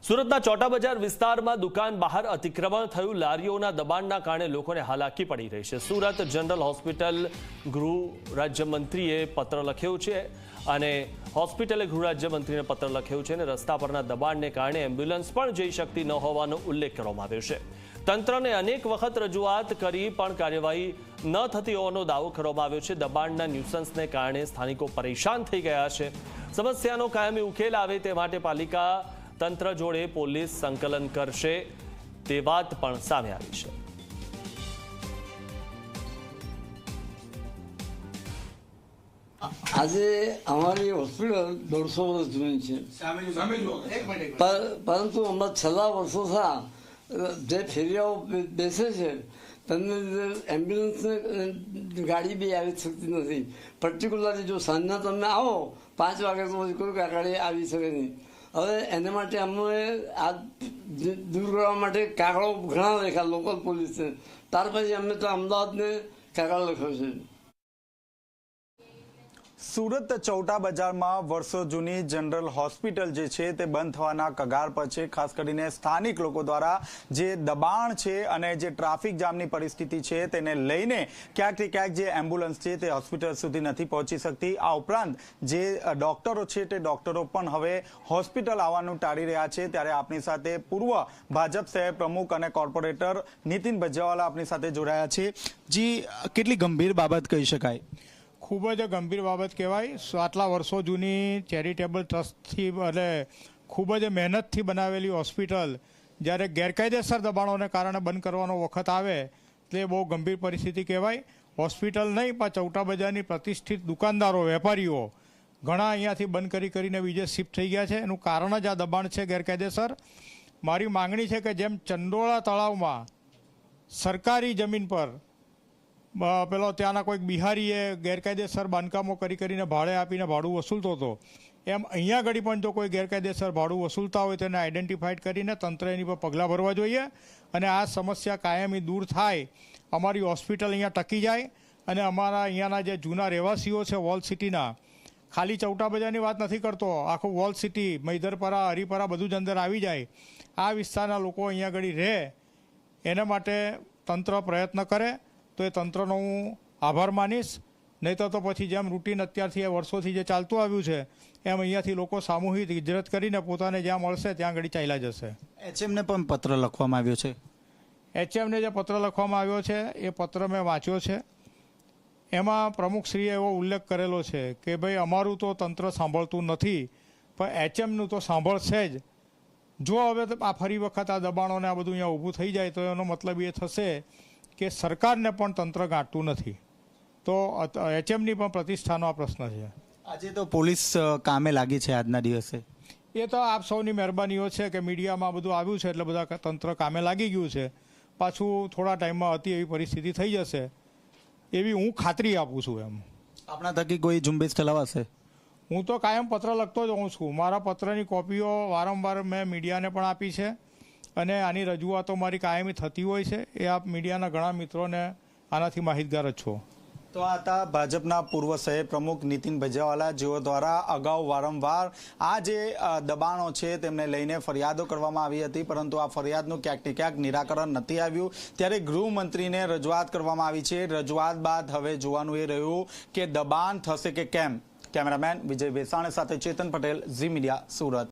સુરતના ચોટા બજાર વિસ્તારમાં દુકાન બહાર અતિક્રમણ થયું। લારીઓના દબાણના કારણે લોકોને હાલાકી પડી રહી છે। સુરત જનરલ હોસ્પિટલ ગૃહ રાજ્યમંત્રીએ પત્ર લખ્યો છે અને હોસ્પિટલે ગૃહ રાજ્યમંત્રીને પત્ર લખ્યો છે અને રસ્તા પરના દબાણને કારણે એમ્બ્યુલન્સ પણ જઈ શકતી ન હોવાનો ઉલ્લેખ કરવામાં આવ્યો છે। તંત્રને અનેક વખત રજૂઆત કરી પણ કાર્યવાહી ન થતી હોવાનો દાવો કરવામાં આવ્યો છે। દબાણના ન્યુસન્સને કારણે સ્થાનિકો પરેશાન થઈ ગયા છે। સમસ્યાનો કાયમી ઉકેલ આવે તે માટે પાલિકા તંત્ર જોડે પોલીસ સંકલન કરશે તે વાત પણ સામે આવી છે। આજે અમારી હોસ્પિટલ 150 વર્ષ જૂની છે, પરંતુ હમણાં છેલ્લા વર્ષો જે ફેરિયાઓ બેસે છે તેમને એમ્બ્યુલન્સને ગાડી બી આવી શકતી નથી। પર્ટિક્યુલરલી જો સાંજના તમે આવો 5 વાગે તો કોઈ ગાડી આવી શકે નહીં। હવે એને માટે અમને આ દૂર કરવા માટે કાગળો ઘણા લખ્યા લોકલ પોલીસને, ત્યાર પછી અમે તો અમદાવાદને કાગળ લખ્યો છે। સુરત ચૌટા બજારમાં વર્ષો જૂની જનરલ હોસ્પિટલ જે છે તે બંધ થવાના કગાર પર છે। ખાસ કરીને સ્થાનિક લોકો દ્વારા જે દબાણ છે અને જે ટ્રાફિક જામની પરિસ્થિતિ છે તેને લઈને ક્યાંકથી ક્યાંક જે એમ્બ્યુલન્સ છે તે હોસ્પિટલ સુધી નથી પહોંચી શકતી। આ ઉપરાંત જે ડોક્ટરો છે તે ડોક્ટરો પણ હવે હોસ્પિટલ આવવાનું ટાળી રહ્યા છે। ત્યારે આપણી સાથે પૂર્વ ભાજપ શહેર પ્રમુખ અને કોર્પોરેટર નીતિન ભજેવાલા આપણી સાથે જોડાયા છે। જી, કેટલી ગંભીર બાબત કહી શકાય? ખૂબ જ ગંભીર બાબત કહેવાય। આટલા વર્ષો જૂની ચેરિટેબલ ટ્રસ્ટથી એટલે ખૂબ જ મહેનતથી બનાવેલી હોસ્પિટલ જ્યારે ગેરકાયદેસર દબાણોને કારણે બંધ કરવાનો વખત આવે તે બહુ ગંભીર પરિસ્થિતિ કહેવાય। હોસ્પિટલ નહીં પણ ચૌટા બજારની પ્રતિષ્ઠિત દુકાનદારો, વેપારીઓ ઘણા અહીંયાથી બંધ કરીને બીજે શિફ્ટ થઈ ગયા છે। એનું કારણ જ આ દબાણ છે ગેરકાયદેસર। મારી માંગણી છે કે જેમ ચંડોળા તળાવમાં સરકારી જમીન પર પેલો ત્યાંના કોઈક બિહારીએ ગેરકાયદેસર બાંધકામો કરીને ભાડે આપીને ભાડું વસૂલતો હતો, એમ અહીંયા આગળ પણ જો કોઈ ગેરકાયદેસર ભાડું વસૂલતા હોય તો એને આઈડેન્ટિફાઈડ કરીને તંત્ર એની પર પગલાં ભરવા જોઈએ અને આ સમસ્યા કાયમી દૂર થાય। અમારી હોસ્પિટલ અહીંયા ટકી જાય અને અમારા અહીંયાના જે જૂના રહેવાસીઓ છે વોલ સિટીના, ખાલી ચૌટા બજારની વાત નથી કરતો, આખું વોલ સિટી, મૈદરપરા, હરિપરા બધું જ અંદર આવી જાય। આ વિસ્તારના લોકો અહીંયા આગળ રહે એના માટે તંત્ર પ્રયત્ન કરે તો એ તંત્રનો હું આભાર માનીશ। નહીં તો પછી જેમ રૂટીન અત્યારથી વર્ષોથી જે ચાલતું આવ્યું છે એમ અહીંયાથી લોકો સામૂહિક હિજરત કરીને પોતાને જ્યાં મળશે ત્યાં આગળ ચાલ્યા જશે। એચએમને પણ પત્ર લખવામાં આવ્યો છે। એચએમને જે પત્ર લખવામાં આવ્યો છે એ પત્ર મેં વાંચ્યો છે। એમાં પ્રમુખશ્રીએ એવો ઉલ્લેખ કરેલો છે કે ભાઈ અમારું તો તંત્ર સાંભળતું નથી પણ એચએમનું તો સાંભળશે જ। જો હવે આ ફરી વખત આ દબાણોને આ બધું અહીંયા ઊભું થઈ જાય તો એનો મતલબ એ થશે કે સરકારને પણ તંત્ર ગાંઠતું નથી, તો એચએમની પણ પ્રતિષ્ઠાનો આ પ્રશ્ન છે। આજે તો પોલીસ કામે લાગી છે આજના દિવસે? એ તો આપ સૌની મહેરબાનીઓ છે કે મીડિયામાં બધું આવ્યું છે એટલે બધા તંત્ર કામે લાગી ગયું છે। પાછું થોડા ટાઈમમાં હતી એવી પરિસ્થિતિ થઈ જશે એવી હું ખાતરી આપું છું। એમ આપણા થકી કોઈ ઝુંબેશ ચલાવાશે? હું તો કાયમ પત્ર લખતો જ હોઉં છું। મારા પત્રની કોપીઓ વારંવાર મેં મીડિયાને પણ આપી છે અને આની રજૂઆતો મારી કાયમી થતી હોય છે। એ આપ મીડિયાના ઘણા મિત્રોને આનાથી માહિતગાર જ છો। તો આ હતા ભાજપના પૂર્વ શહેર પ્રમુખ નીતિન ભજેવાલા, જેઓ દ્વારા અગાઉ વારંવાર આ જે દબાણો છે તેમને લઈને ફરિયાદો કરવામાં આવી હતી, પરંતુ આ ફરિયાદનું ક્યાંક ને ક્યાંક નિરાકરણ નથી આવ્યું। ત્યારે ગૃહમંત્રીને રજૂઆત કરવામાં આવી છે। રજૂઆત બાદ હવે જોવાનું એ રહ્યું કે દબાણ થશે કે કેમ। કેમેરામેન વિજય વેસાણી સાથે ચેતન પટેલ, ઝી મીડિયા, સુરત।